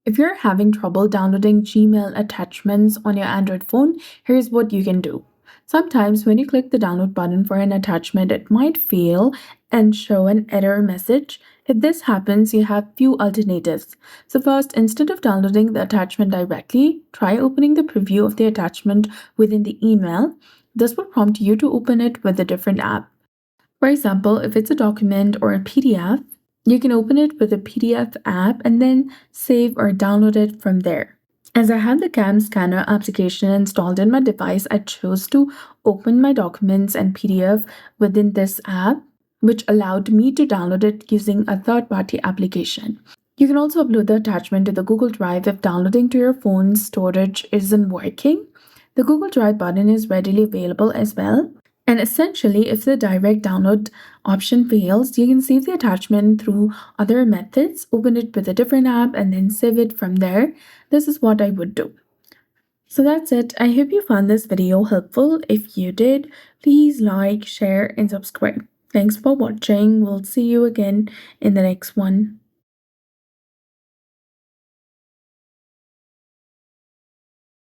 If you're having trouble downloading Gmail attachments on your Android phone, here's what you can do. Sometimes when you click the download button for an attachment, it might fail and show an error message. If this happens, you have few alternatives. So first, instead of downloading the attachment directly, try opening the preview of the attachment within the email. This will prompt you to open it with a different app. For example, if it's a document or a PDF, you can open it with a PDF app and then save or download it from there. As I have the CAM scanner application installed in my device, I chose to open my documents and PDF within this app, which allowed me to download it using a third party application. You can also upload the attachment to the Google Drive if downloading to your phone's storage isn't working. The Google Drive button is readily available as well. And essentially, if the direct download option fails, you can save the attachment through other methods, open it with a different app, and then save it from there. This is what I would do. So that's it. I hope you found this video helpful. If you did, please like, share, and subscribe. Thanks for watching. We'll see you again in the next one.